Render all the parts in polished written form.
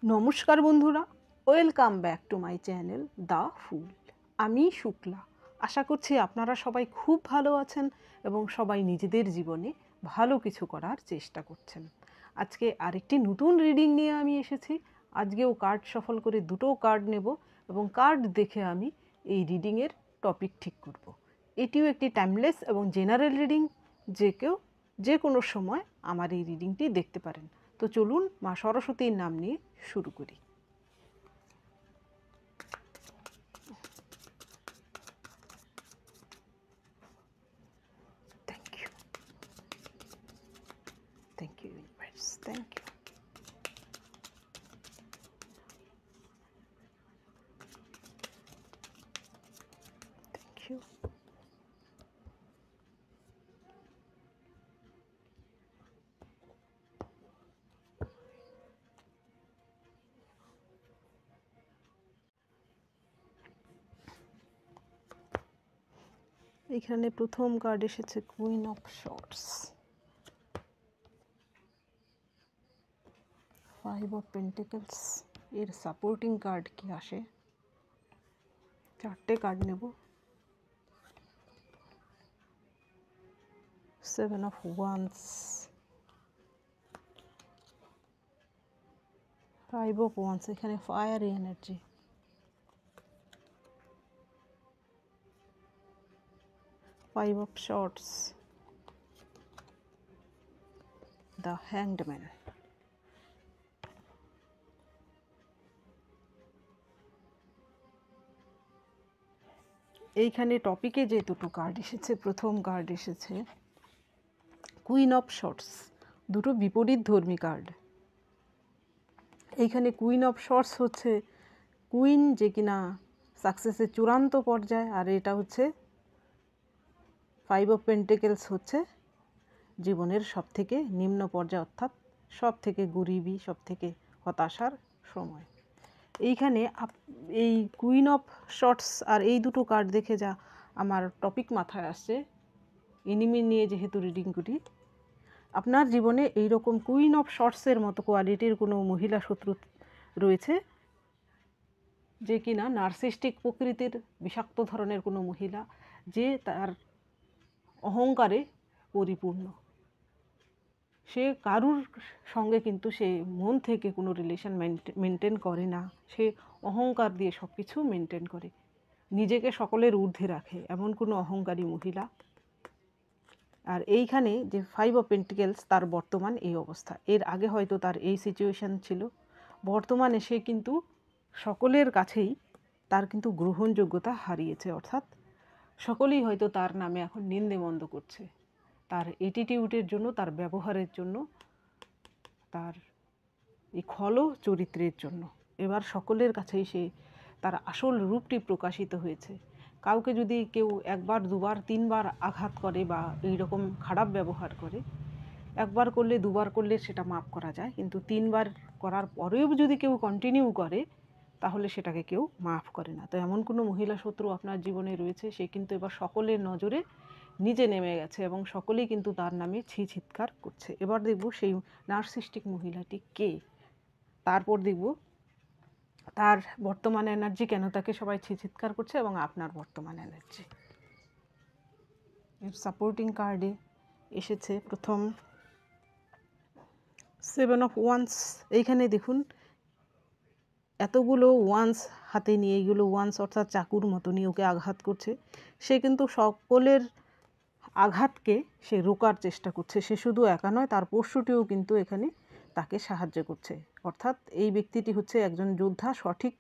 নমস্কার বন্ধুরা, welcome back to my channel the fool. আমি শুক্লা। আশা করছি আপনারা সবাই খুব ভালো আছেন এবং সবাই নিজেদের জীবনে ভালো কিছু করার চেষ্টা করছেন। আজকে আরেকটি নতুন রিডিং নিয়ে আমি এসেছি। আজকেও কার্ড সফল করে দুটো কার্ড নেব এবং কার্ড দেখে আমি এই রিডিংয়ের টপিক ঠিক করব। এটিও একটি টাইমলেস এবং জেনারেল রিডিং, যে কোনো সময় আমার এই রিডিংটি দেখতে পারেন। তো চলুন মা সরস্বতীর নাম নিয়ে শুরু করি। Thank you, thank you universe, thank you. Thank you. এখানে প্রথম কার্ড এসেছে queen of swords, 5 of pentacles. এর সাপোর্টিং কার্ড কি আসে? চারটে কার্ড নেব। 7 অফ ওয়ান্স, 5 অফ ওয়ান্স। এখানে fiery energy, 5 of swords, the hanged man. এইখানে টপিকে যে দুটো কার্ড এসেছে, প্রথম কার্ড এসেছে কুইন অফ শর্টস, দুটো বিপরীত ধর্মী কার্ড। এইখানে কুইন অফ শর্টস হচ্ছে কুইন, যে কিনা সাকসেসের চূড়ান্ত পর্যায়ে, আর এটা হচ্ছে 5 অফ পেন্টিকলস হচ্ছে জীবনের সবথেকে নিম্ন পর্যায়ে, অর্থাৎ সব থেকে গরিবী, সব থেকে হতাশার সময়। এইখানে এই কুইন অফ শর্টস আর এই দুটো কার্ড দেখে যা আমার টপিক মাথায় আসছে, এনিমি নিয়ে যেহেতু রিডিং করি, আপনার জীবনে এই রকম কুইন অফ শর্টসের মতো কোয়ালিটির কোনো মহিলা শত্রু রয়েছে, যে কিনা নার্সিস্টিক প্রকৃতির বিষাক্ত ধরনের কোনো মহিলা, যে তার অহংকারে পরিপূর্ণ। সে কারুর সঙ্গে কিন্তু সে মন থেকে কোনো রিলেশন মেনটেন করে না, সে অহংকার দিয়ে সব কিছু মেনটেন করে, নিজেকে সকলের ঊর্ধ্বে রাখে, এমন কোনো অহংকারী মহিলা। আর এইখানে যে 5 অফ পেন্টিকলস, তার বর্তমান এই অবস্থা। এর আগে হয়তো তার এই সিচুয়েশান ছিল, বর্তমানে সে কিন্তু সকলের কাছেই তার কিন্তু গ্রহণযোগ্যতা হারিয়েছে, অর্থাৎ সকলেই হয়তো তার নামে এখন নিন্দেমন্দ করছে, তার অ্যাটিটিউডের জন্য, তার ব্যবহারের জন্য, তার এই খল চরিত্রের জন্য। এবার সকলের কাছেই সে তার আসল রূপটি প্রকাশিত হয়েছে। কাউকে যদি কেউ একবার, দুবার, তিনবার আঘাত করে বা এই রকম খারাপ ব্যবহার করে, একবার করলে, দুবার করলে সেটা মাফ করা যায়, কিন্তু তিনবার করার পরেও যদি কেউ কন্টিনিউ করে, তাহলে সেটাকে কেউ মাফ করে না। তো এমন কোনো মহিলা শত্রু আপনার জীবনে রয়েছে, সে কিন্তু এবার সকলের নজরে নিচে নেমে গেছে এবং সকলেই কিন্তু তার নামে ছি চিৎকার করছে। এবার দেখব সেই নার্সিস্টিক মহিলাটি কে, তারপর দেখব তার বর্তমান এনার্জি, কেন তাকে সবাই ছি চিৎকার করছে, এবং আপনার বর্তমান এনার্জি। এর সাপোর্টিং কার্ডে এসেছে প্রথম 7 অফ ওয়ান্স। এইখানে দেখুন এতগুলো ওয়ান্স হাতে নিয়ে, এইগুলো ওয়ান্স অর্থাৎ চাকুর মতো নিয়ে ওকে আঘাত করছে। সে কিন্তু সকলের আঘাতকে সে রোকার চেষ্টা করছে। সে শুধু একা নয়, তার পোষ্যটিও কিন্তু এখানে তাকে সাহায্য করছে। অর্থাৎ এই ব্যক্তিটি হচ্ছে একজন যোদ্ধা, সঠিক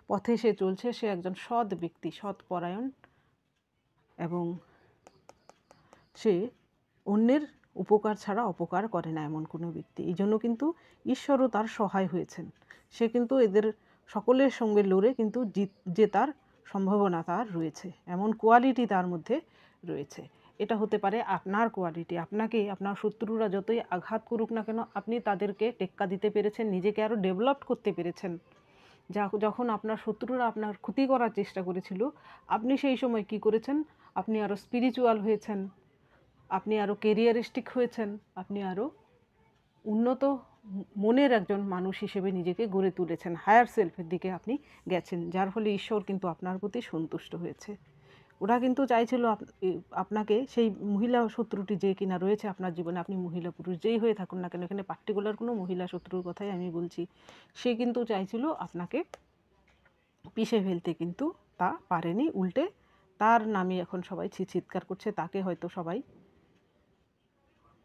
পথে সে চলছে, সে একজন সৎ ব্যক্তি, সৎ পরায়ণ, এবং সে অন্যের উপকার ছাড়া অপকার করে না, এমন কোনো ব্যক্তি। এই জন্য কিন্তু ঈশ্বরও তার সহায় হয়েছেন। সে কিন্তু এদের সকলের সঙ্গে লড়ে কিন্তু জেতার সম্ভাবনা তার রয়েছে, এমন কোয়ালিটি তার মধ্যে রয়েছে। এটা হতে পারে আপনার কোয়ালিটি। আপনাকে আপনার শত্রুরা যতই আঘাত করুক না কেন, আপনি তাদেরকে টেক্কা দিতে পেরেছেন, নিজেকে আরও ডেভেলপ করতে পেরেছেন। যখন আপনার শত্রুরা আপনার ক্ষতি করার চেষ্টা করেছিল, আপনি সেই সময় কি করেছেন? আপনি আরও স্পিরিচুয়াল হয়েছেন, আপনি আরও কেরিয়ারিস্টিক হয়েছেন, আপনি আরও উন্নত মনের একজন মানুষ হিসেবে নিজেকে গড়ে তুলেছেন, হায়ার সেলফের দিকে আপনি গেছেন, যার ফলে ঈশ্বর কিন্তু আপনার প্রতি সন্তুষ্ট হয়েছে। ওরা কিন্তু চাইছিল আপনাকে, সেই মহিলা শত্রুটি যে কিনা রয়েছে আপনার জীবনে, আপনি মহিলা পুরুষ যেই হয়ে থাকুন না কেন, এখানে পার্টিকুলার কোনো মহিলা শত্রুর কথাই আমি বলছি, সে কিন্তু চাইছিল আপনাকে পিষে ফেলতে, কিন্তু তা পারেনি। উল্টে তার নামে এখন সবাই চিৎকার করছে, তাকে হয়তো সবাই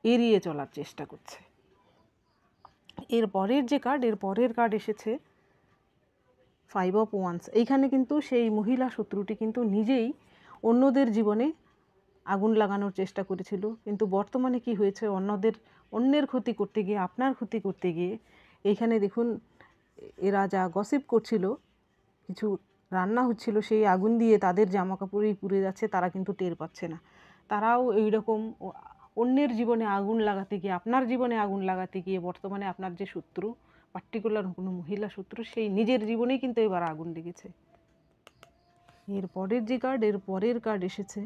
এড়িয়ে চলার চেষ্টা করছে। এর পরের কার্ড এসেছে 5 অফ ওয়ান্স। এইখানে কিন্তু সেই মহিলা শত্রুটি কিন্তু নিজেই অন্যদের জীবনে আগুন লাগানোর চেষ্টা করেছিল, কিন্তু বর্তমানে কি হয়েছে, অন্যের ক্ষতি করতে গিয়ে, আপনার ক্ষতি করতে গিয়ে, এইখানে দেখুন এরা যা গসিপ করছিল, কিছু রান্না হচ্ছিল, সেই আগুন দিয়ে তাদের জামা কাপড়ই পুড়ে যাচ্ছে, তারা কিন্তু টের পাচ্ছে না। তারাও এইরকম অন্যের জীবনে আগুন লাগাতে গিয়ে, আপনার জীবনে আগুন লাগাতে গিয়ে, বর্তমানে আপনার যে শত্রু, পার্টিকুলার কোনো মহিলা শত্রু, সেই নিজের জীবনেই কিন্তু এবার আগুন লেগেছে। এর পরের কার্ড এসেছে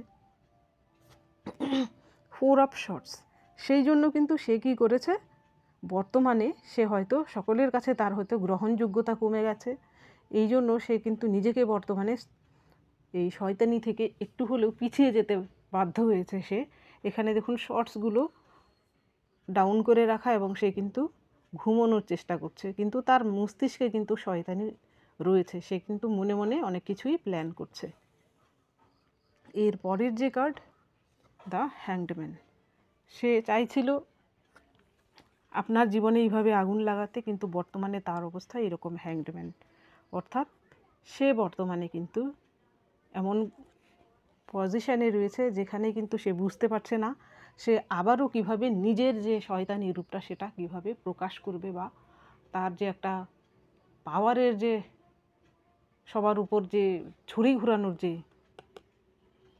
4 অফ শর্টস। সেই জন্য কিন্তু সে কী করেছে, বর্তমানে সে হয়তো সকলের কাছে তার হয়তো গ্রহণযোগ্যতা কমে গেছে, এই জন্য সে কিন্তু নিজেকে বর্তমানে এই শয়তানি থেকে একটু হলেও পিছিয়ে যেতে বাধ্য হয়েছে। সে এখানে দেখুন শর্টসগুলো ডাউন করে রাখা, এবং সে কিন্তু ঘুমানোর চেষ্টা করছে, কিন্তু তার মস্তিষ্কে কিন্তু শয়তানি রয়েছে, সে কিন্তু মনে মনে অনেক কিছুই প্ল্যান করছে। এর পরের যে কার্ড, দ্য হ্যাংড ম্যান। সে চাইছিল আপনার জীবনে এইভাবে আগুন লাগাতে, কিন্তু বর্তমানে তার অবস্থা এরকম হ্যাংড ম্যান, অর্থাৎ সে বর্তমানে কিন্তু এমন পজিশানে রয়েছে যেখানে কিন্তু সে বুঝতে পারছে না সে আবারও কিভাবে নিজের যে শয়তানি রূপটা সেটা কিভাবে প্রকাশ করবে, বা তার যে একটা পাওয়ারের যে সবার উপর যে ছুরি ঘোরানোর যে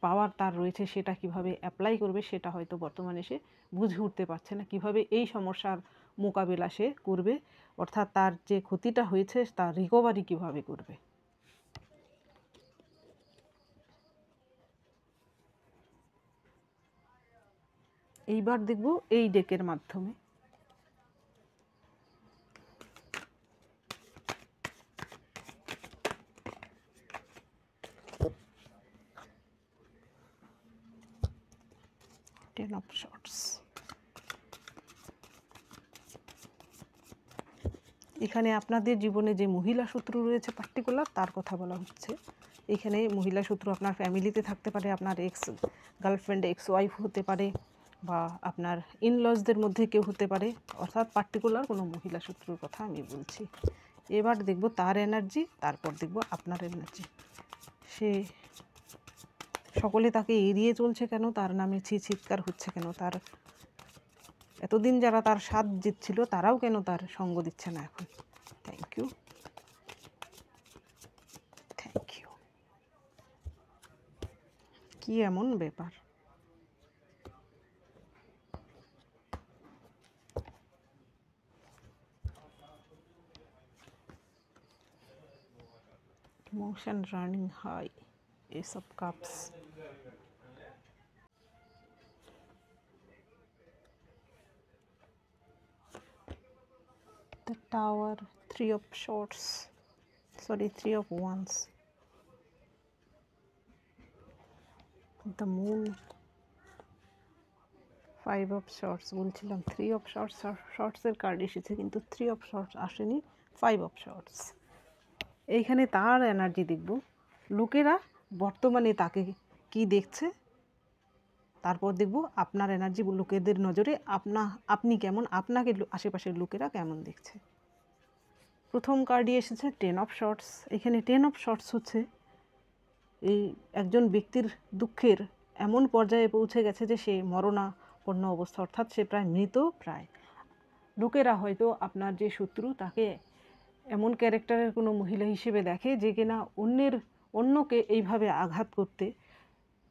পাওয়ার তার রয়েছে, সেটা কিভাবে অ্যাপ্লাই করবে, সেটা হয়তো বর্তমানে সে বুঝে উঠতে পারছে না, কিভাবে এই সমস্যার মোকাবেলা সে করবে, অর্থাৎ তার যে ক্ষতিটা হয়েছে তার রিকভারি কিভাবে করবে। এইবার দেখব এই ডেকের মাধ্যমে। Ten of swords. এখানে আপনাদের জীবনে যে মহিলা শত্রু রয়েছে পার্টিকুলার, তার কথা বলা হচ্ছে। এখানে মহিলা শত্রু আপনার ফ্যামিলিতে থাকতে পারে, আপনার এক্স গার্লফ্রেন্ড, এক্স ওয়াইফ হতে পারে, বা আপনার ইনলজদের মধ্যে কেউ হতে পারে, অর্থাৎ পার্টিকুলার কোনো মহিলা শত্রুর কথা আমি বলছি। এবার দেখব তার এনার্জি, তারপর দেখব আপনার এনার্জি। সে সকলে তাকে এড়িয়ে চলছে কেন, তার নামে চিৎকার হচ্ছে কেন, তার এতদিন যারা তার সাথ জিতছিল তারাও কেন তার সঙ্গ দিচ্ছে না এখন। Thank you. কি এমন ব্যাপার? Emotion running high, Ace of Cups. The Tower, 3 of Swords, sorry, 3 of Wands. The Moon, 5 of Swords বলছিলাম, 3 of Swords, শর্টসের কার্ড এসেছে, কিন্তু 3 of Swords আসেনি, 5 of Swords। এইখানে তার এনার্জি দেখব, লোকেরা বর্তমানে তাকে কি দেখছে, তারপর দেখব আপনার এনার্জি, লোকেদের নজরে আপনি কেমন, আপনাকে আশেপাশের লোকেরা কেমন দেখছে। প্রথম কার্ডই এসেছে 10 অফ শর্টস। এখানে 10 অফ শর্টস হচ্ছে এই একজন ব্যক্তির দুঃখের এমন পর্যায়ে পৌঁছে গেছে যে সে মরণাপন্ন অবস্থা, অর্থাৎ সে প্রায় মৃত প্রায়। লোকেরা হয়তো আপনার যে শত্রু তাকে এমন ক্যারেক্টারের কোনো মহিলা হিসেবে দেখে যে কিনা অন্যকে এইভাবে আঘাত করতে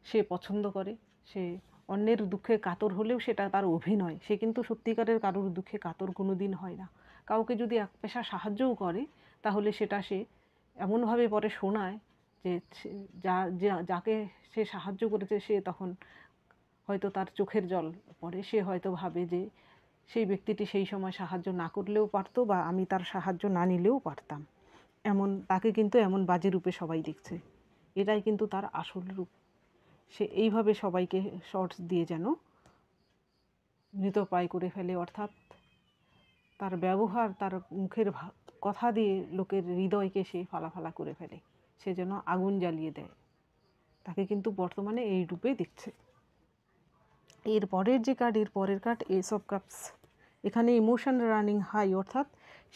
সে পছন্দ করে, সে অন্যের দুঃখে কাতর হলেও সেটা তার অভিনয়, সে কিন্তু সত্যিকারের কারোর দুঃখে কাতর কোনো দিন হয় না। কাউকে যদি এক পেশা সাহায্যও করে তাহলে সেটা সে এমনভাবে পরে শোনায় যে যাকে সে সাহায্য করেছে সে তখন হয়তো তার চোখের জল পড়ে, সে হয়তো ভাবে যে সেই ব্যক্তিটি সেই সময় সাহায্য না করলেও পারতো, বা আমি তার সাহায্য না নিলেও পারতাম। এমন তাকে কিন্তু এমন বাজে রূপে সবাই দেখছে। এটাই কিন্তু তার আসল রূপ। সে এইভাবে সবাইকে শর্টস দিয়ে যেন মৃতপ্রায় করে ফেলে, অর্থাৎ তার ব্যবহার, তার মুখের কথা দিয়ে লোকের হৃদয়কে সে ফালা করে ফেলে। সে যেন আগুন জ্বালিয়ে দেয়। তাকে কিন্তু বর্তমানে এই রূপে দেখছে। এর পরের যে কার্ড, এর পরের কার্ড এস অফ কাপস। এখানে ইমোশন রানিং হাই, অর্থাৎ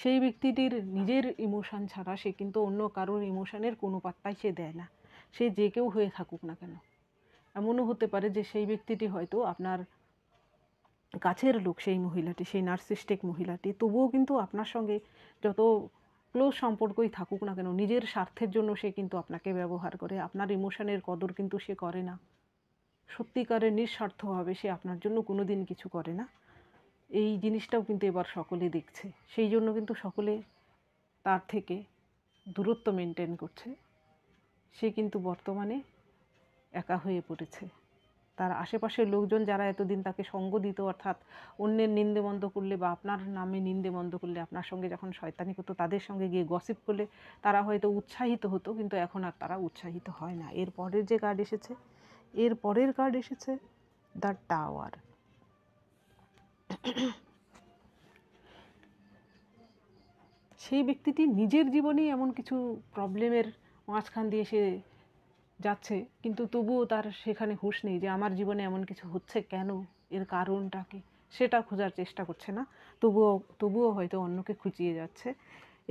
সেই ব্যক্তিটির নিজের ইমোশন ছাড়া সে কিন্তু অন্য কারোর ইমোশনের কোনো পাত্তাই সে দেয় না, সে যে কেউ হয়ে থাকুক না কেন। এমনও হতে পারে যে সেই ব্যক্তিটি হয়তো আপনার কাছের লোক, সেই মহিলাটি, সেই নার্সিস্টিক মহিলাটি, তবুও কিন্তু আপনার সঙ্গে যত ক্লোজ সম্পর্কই থাকুক না কেন, নিজের স্বার্থের জন্য সে কিন্তু আপনাকে ব্যবহার করে। আপনার ইমোশনের কদর কিন্তু সে করে না। সত্যিকারের নিঃস্বার্থভাবে সে আপনার জন্য কোনো দিন কিছু করে না। এই জিনিসটাও কিন্তু এবার সকলে দেখছে। সেই জন্য কিন্তু সকলে তার থেকে দূরত্ব মেনটেন করছে। সে কিন্তু বর্তমানে একা হয়ে পড়েছে। তার আশেপাশের লোকজন যারা এতদিন তাকে সঙ্গ দিত, অর্থাৎ অন্যের নিন্দেমন্দ করলে বা আপনার নামে নিন্দেমন্দ করলে, আপনার সঙ্গে যখন শয়তানি করতো, তাদের সঙ্গে গিয়ে গসিপ করলে তারা হয়তো উৎসাহিত হতো, কিন্তু এখন আর তারা উৎসাহিত হয় না। এর পরের যে কার্ড এসেছে, এর পরের কার্ড এসেছে দ্য টাওয়ার। সেই ব্যক্তিটি নিজের জীবনেই এমন কিছু প্রবলেমের মাঝখান দিয়ে সে যাচ্ছে, কিন্তু তবুও তার সেখানে হুঁশ নেই যে আমার জীবনে এমন কিছু হচ্ছে কেন, এর কারণটা কি, সেটা খোঁজার চেষ্টা করছে না। তবুও হয়তো অন্যকে খুঁচিয়ে যাচ্ছে।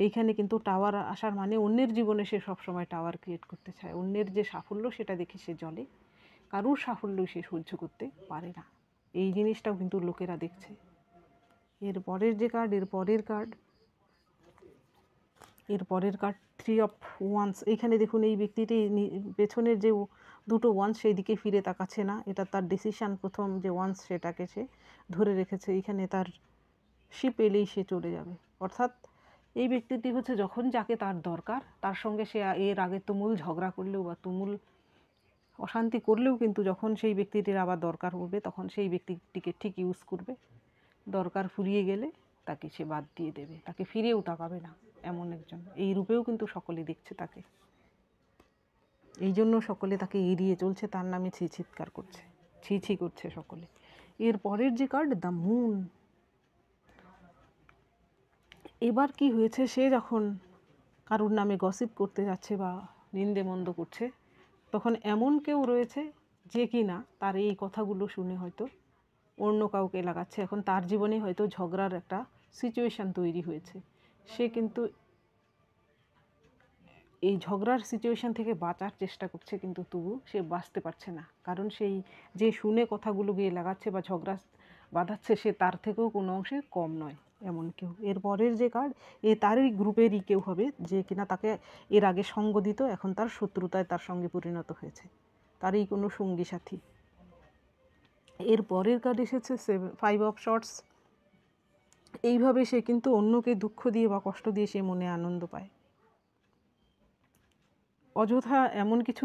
এইখানে কিন্তু টাওয়ার আসার মানে অন্যের জীবনে সে সবসময় টাওয়ার ক্রিয়েট করতে চায়। অন্যের যে সাফল্য সেটা দেখে সে জ্বলে, কারুর সাফল্য সে সহ্য করতে পারে না। এই জিনিসটাও কিন্তু লোকেরা দেখছে। এর পরের যে কার্ড, এর পরের কার্ড থ্রি অফ ওয়ান্স। এইখানে দেখুন এই ব্যক্তিটি পেছনের যে দুটো ওয়ান্স সেই দিকে ফিরে তাকাচ্ছে না। এটা তার ডিসিশান। প্রথম যে ওয়ান্স সেটাকে সে ধরে রেখেছে। এইখানে তার শিপ এলেই সে চলে যাবে। অর্থাৎ এই ব্যক্তিটি হচ্ছে যখন যাকে তার দরকার, তার সঙ্গে সে এর আগে তুমুল ঝগড়া করলেও বা তুমুল অশান্তি করলেও, কিন্তু যখন সেই ব্যক্তিটির আবার দরকার হবে তখন সেই ব্যক্তিটিকে ঠিক ইউজ করবে। দরকার ফুরিয়ে গেলে তাকে সে বাদ দিয়ে দেবে, তাকে ফিরেও তাকাবে না। এমন একজন, এই রূপেও কিন্তু সকলে দেখছে তাকে। এই জন্য সকলে তাকে এড়িয়ে চলছে, তার নামে চিৎকার করছে, ছি করছে সকলে। এর পরের যে কার্ড দ্য মুন। এবার কি হয়েছে, সে যখন কারুর নামে গসিপ করতে যাচ্ছে বা নিন্দেমন্দ করছে, তখন এমন কেউ রয়েছে যে কি না তার এই কথাগুলো শুনে হয়তো অন্য কাউকে লাগাচ্ছে। এখন তার জীবনে হয়তো ঝগড়ার একটা সিচুয়েশান তৈরি হয়েছে। সে কিন্তু এই ঝগড়ার সিচুয়েশান থেকে বাঁচার চেষ্টা করছে, কিন্তু তবু সে বাঁচতে পারছে না। কারণ সেই যে শুনে কথাগুলো গিয়ে লাগাচ্ছে বা ঝগড়া বাঁধাচ্ছে, সে তার থেকেও কোনো অংশে কম নয়, এমন কেউ। এর পরের যে কার্ড, তারই গ্রুপেরই কেউ হবে যে কিনা তাকে এর আগে সঙ্গ দিত, এখন তার শত্রুতায় তার সঙ্গে পরিণত হয়েছে, তারই কোনো সঙ্গী সাথী। এর পরের কার্ড এসেছে ফাইভ অফ শর্টস। এইভাবে সে কিন্তু অন্যকে দুঃখ দিয়ে বা কষ্ট দিয়ে সে মনে আনন্দ পায়। অযথা এমন কিছু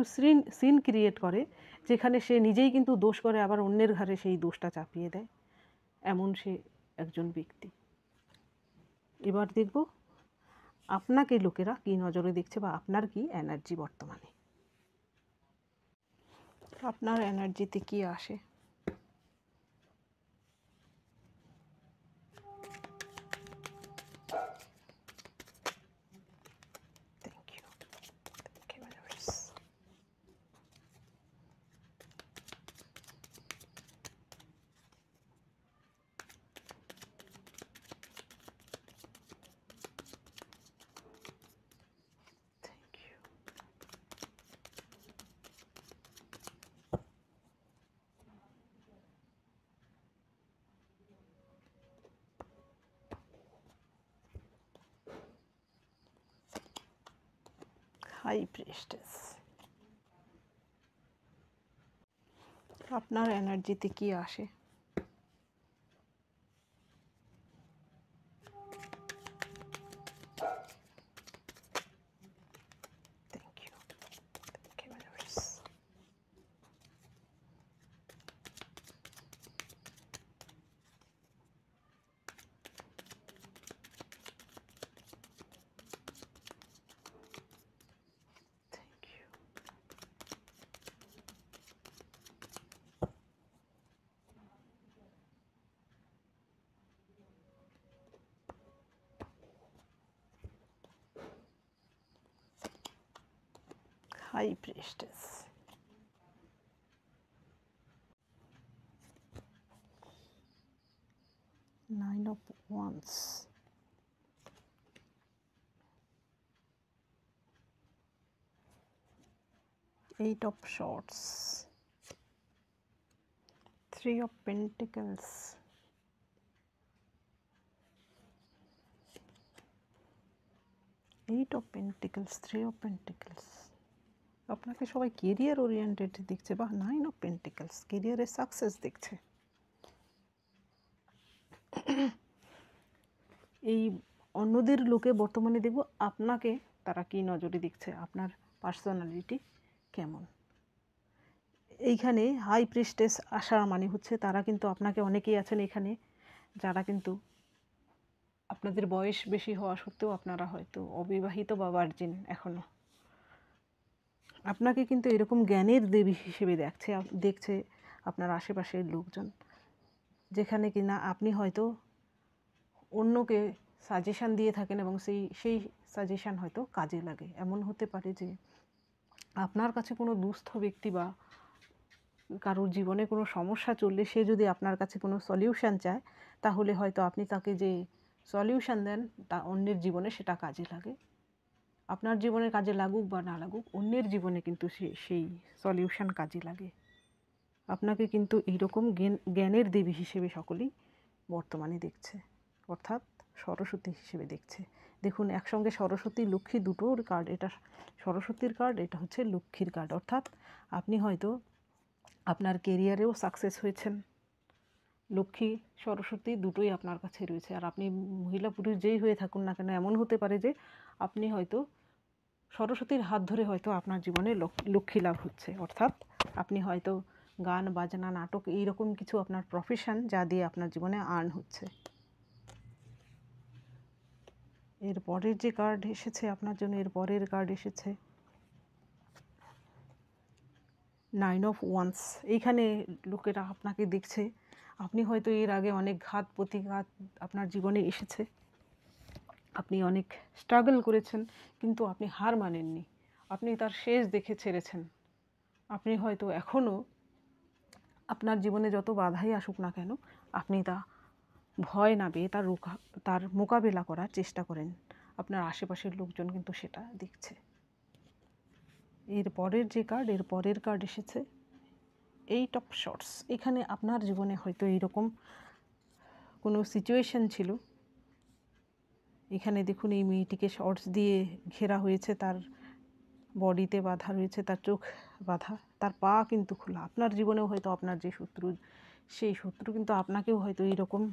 সিন ক্রিয়েট করে যেখানে সে নিজেই কিন্তু দোষ করে, আবার অন্যের ঘাড়ে সেই দোষটা চাপিয়ে দেয়। এমন সে একজন ব্যক্তি। এবার দেখব আপনাকে লোকেরা কী নজরে দেখছে বা আপনার কি এনার্জি বর্তমানে, আপনার এনার্জিতে কি আসে। Thank you. হাই প্রিস্টেস, আপনার এনার্জিতে কি আসে। Thank you. High priestess, nine of wands, eight of swords, three of pentacles, eight of pentacles, three of pentacles. আপনাকে সবাই কেরিয়ার ওরিয়েন্টেড দেখছে, বা নাইন অফ পেন্টিকলস, কেরিয়ারের সাকসেস দেখছে। এই অন্যদের লোকে বর্তমানে দেখব আপনাকে তারা কি নজরে দেখছে, আপনার পার্সোনালিটি কেমন। এইখানে হাই প্রিস্টেস আসার মানে হচ্ছে তারা কিন্তু আপনাকে, অনেকেই আছেন এখানে যারা কিন্তু আপনাদের বয়স বেশি হওয়া সত্ত্বেও আপনারা হয়তো অবিবাহিত বা ভার্জিন এখনও, আপনাকে কিন্তু এরকম জ্ঞানের দেবী হিসেবে দেখছে আপনার আশেপাশের লোকজন, যেখানে কিনা আপনি হয়তো অন্যকে সাজেশান দিয়ে থাকেন এবং সেই সাজেশান হয়তো কাজে লাগে। এমন হতে পারে যে আপনার কাছে কোনো দুস্থ ব্যক্তি বা কারোর জীবনে কোনো সমস্যা চললে সে যদি আপনার কাছে কোনো সলিউশন চায়, তাহলে হয়তো আপনি তাকে যে সলিউশন দেন তা অন্যের জীবনে সেটা কাজে লাগে। আপনার জীবনে কাজে লাগুক বা না লাগুক, অন্যের জীবনে কিন্তু সেই সলিউশন কাজে লাগে। আপনাকে কিন্তু এইরকম জ্ঞানের দেবী হিসেবে সকলেই বর্তমানে দেখছে, অর্থাৎ সরস্বতী হিসেবে দেখছে। দেখুন একসঙ্গে সরস্বতী লক্ষ্মী দুটোর কার্ড, এটা সরস্বতীর কার্ড, এটা হচ্ছে লক্ষ্মীর কার্ড। অর্থাৎ আপনি হয়তো আপনার কেরিয়ারেও সাকসেস হয়েছেন, লক্ষ্মী সরস্বতী দুটোই আপনার কাছে রয়েছে। আর আপনি মহিলা পুরুষ যেই হয়ে থাকুন না কেন, এমন হতে পারে যে আপনি হয়তো সরস্বতীর হাত ধরে হয়তো আপনার জীবনে লক্ষ্মী লাভ হচ্ছে। অর্থাৎ আপনি হয়তো গান বাজনা নাটক এইরকম কিছু আপনার প্রফেশন, যা দিয়ে আপনার জীবনে আর্ন হচ্ছে। এর পরের যে কার্ড এসেছে আপনার জন্য, এর পরের কার্ড এসেছে নাইন অফ ওয়ান্স। এইখানে লোকেরা আপনাকে দেখছে, আপনি হয়তো এর আগে অনেক ঘাত প্রতিঘাত আপনার জীবনে এসেছে, আপনি অনেক স্ট্রাগল করেছেন, কিন্তু আপনি হার মানেননি, আপনি তার শেষ দেখে ছেড়েছেন। আপনি হয়তো এখনও আপনার জীবনে যত বাধাই আসুক না কেন, আপনি তা ভয় না পেয়ে তার মোকাবেলা করার চেষ্টা করেন। আপনার আশেপাশের লোকজন কিন্তু সেটা দেখছে। এর পরের যে কার্ড, এর পরের কার্ড এসেছে এইট অফ শর্টস। এখানে আপনার জীবনে হয়তো এইরকম কোনো সিচুয়েশন ছিল। এখানে দেখুন এই মেয়েটিকে শর্টস দিয়ে ঘেরা হয়েছে, তার বডিতে বাঁধা রয়েছে, তার চোখ বাঁধা, তার পা কিন্তু খোলা। আপনার জীবনেও হয়তো আপনার যে শত্রু, সেই শত্রু কিন্তু আপনাকেও হয়তো এইরকম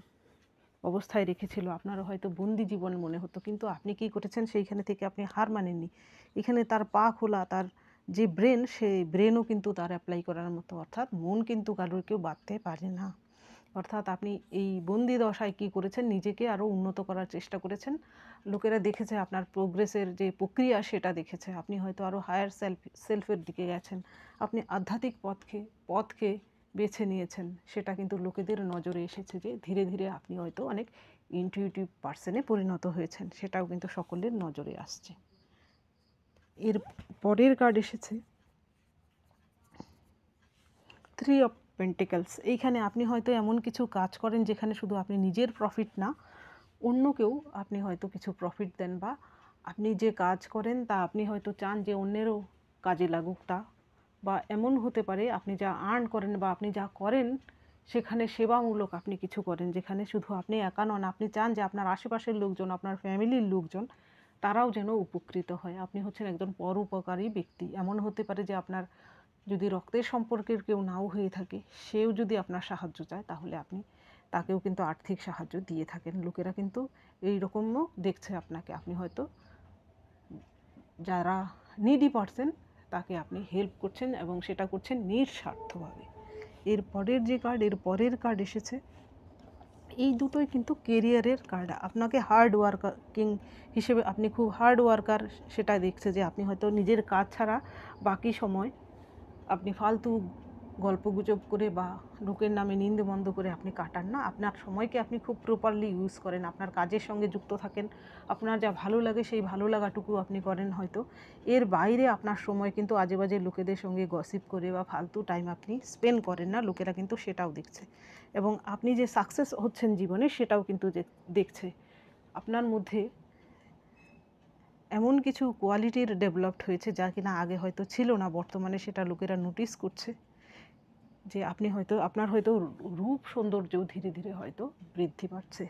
অবস্থায় রেখেছিল, আপনারও হয়তো বন্দি জীবন মনে হতো, কিন্তু আপনি কী করেছেন, সেইখানে থেকে আপনি হার মানেননি। এখানে তার পা খোলা, তার যে ব্রেন, সেই ব্রেনও কিন্তু তার অ্যাপ্লাই করার মতো। অর্থাৎ মন কিন্তু কারোর কেউ বাঁধতে পারে না। অর্থাৎ আপনি এই বন্দি দশায় কী করেছেন, নিজেকে আরও উন্নত করার চেষ্টা করেছেন। লোকেরা দেখেছে আপনার প্রোগ্রেসের যে প্রক্রিয়া, সেটা দেখেছে। আপনি হয়তো আরও হায়ার সেলফের দিকে গেছেন, আপনি আধ্যাত্মিক পথকে বেছে নিয়েছেন। সেটা কিন্তু লোকেদের নজরে এসেছে যে ধীরে ধীরে আপনি হয়তো অনেক ইনটিউটিভ পার্সনে পরিণত হয়েছেন, সেটাও কিন্তু সকলের নজরে আসছে। এর পরের কার্ড এসেছে থ্রি অফ পেন্টিকলস। এইখানে আপনি হয়তো এমন কিছু কাজ করেন যেখানে শুধু আপনি নিজের প্রফিট না, অন্যকেও আপনি হয়তো কিছু প্রফিট দেন, বা আপনি যে কাজ করেন তা আপনি হয়তো চান যে অন্যেরও কাজে লাগুক তা, বা এমন হতে পারে আপনি যা আর্ন করেন বা আপনি যা করেন সেখানে সেবামূলক আপনি কিছু করেন, যেখানে শুধু আপনি একা নন, আপনি চান যে আপনার আশেপাশের লোকজন, আপনার ফ্যামিলির লোকজন, তারাও যেন উপকৃত হয়। আপনি হচ্ছেন একজন পরোপকারী ব্যক্তি। এমন হতে পারে যে আপনার যদি রক্তের সম্পর্কের কেউ নাও হয়ে থাকে, সেও যদি আপনার সাহায্য চায়, তাহলে আপনি তাকেও কিন্তু আর্থিক সাহায্য দিয়ে থাকেন। লোকেরা কিন্তু এই রকমও দেখছে আপনাকে। আপনি হয়তো যারা নিডি পারসন, তাকে আপনি হেল্প করছেন এবং সেটা করছেন নিঃস্বার্থভাবে। এর পরের যে কার্ড, এর পরের কার্ড এসেছে, এই দুটোই কিন্তু কেরিয়ারের কার্ড। আপনাকে হার্ড ওয়ার্কিং হিসেবে, আপনি খুব হার্ড ওয়ার্কার সেটা দেখছে, যে আপনি হয়তো নিজের কাজ ছাড়া বাকি সময় আপনি ফালতু গল্পগুজব করে বা লোকের নামে নিন্দেমন্দ করে আপনি কাটান না। আপনার সময়কে আপনি খুব প্রপারলি ইউজ করেন, আপনার কাজের সঙ্গে যুক্ত থাকেন, আপনার যা ভালো লাগে সেই ভালো লাগাটুকু আপনি করেন হয়তো। এর বাইরে আপনার সময় কিন্তু আজে বাজে লোকেদের সঙ্গে গসিপ করে বা ফালতু টাইম আপনি স্পেন্ড করেন না, লোকেরা কিন্তু সেটাও দেখছে। এবং আপনি যে সাকসেস হচ্ছেন জীবনে সেটাও কিন্তু দেখছে। আপনার মধ্যে এমন কিছু কোয়ালিটির ডেভেলপড হয়েছে যা কিনা আগে হয়তো ছিল না, বর্তমানে সেটা লোকেরা নোটিস করছে। যে আপনি হয়তো আপনার হয়তো রূপ সৌন্দর্যও ধীরে ধীরে হয়তো বৃদ্ধি পাচ্ছে।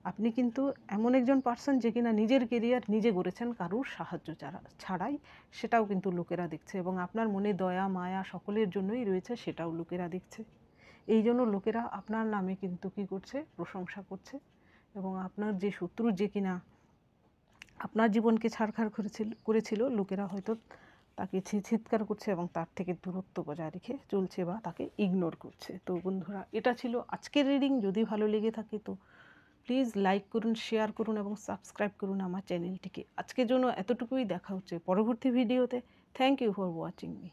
আপনি কিন্তু এমন একজন পার্সন যে কিনা নিজের কেরিয়ার নিজে গড়েছেন কারুর সাহায্য ছাড়াই, সেটাও কিন্তু লোকেরা দেখছে। এবং আপনার মনে দয়া মায়া সকলের জন্যই রয়েছে, সেটাও লোকেরা দেখছে। এই জন্য লোকেরা আপনার নামে কিন্তু কী করছে, প্রশংসা করছে। এবং আপনার যে শত্রু যে কিনা আপনার জীবনকে ছাড়খাড় করেছিল, লোকেরা হয়তো তাকে চিৎকার করছে এবং তার থেকে দূরত্ব বজায় রেখে চলছে বা তাকে ইগনোর করছে। তো বন্ধুরা, এটা ছিল আজকের রিডিং। যদি ভালো লেগে থাকে তো প্লিজ লাইক করুন, শেয়ার করুন এবং সাবস্ক্রাইব করুন আমার চ্যানেলটিকে। আজকের জন্য এতটুকুই, দেখা হচ্ছে পরবর্তী ভিডিওতে। Thank you for watching me.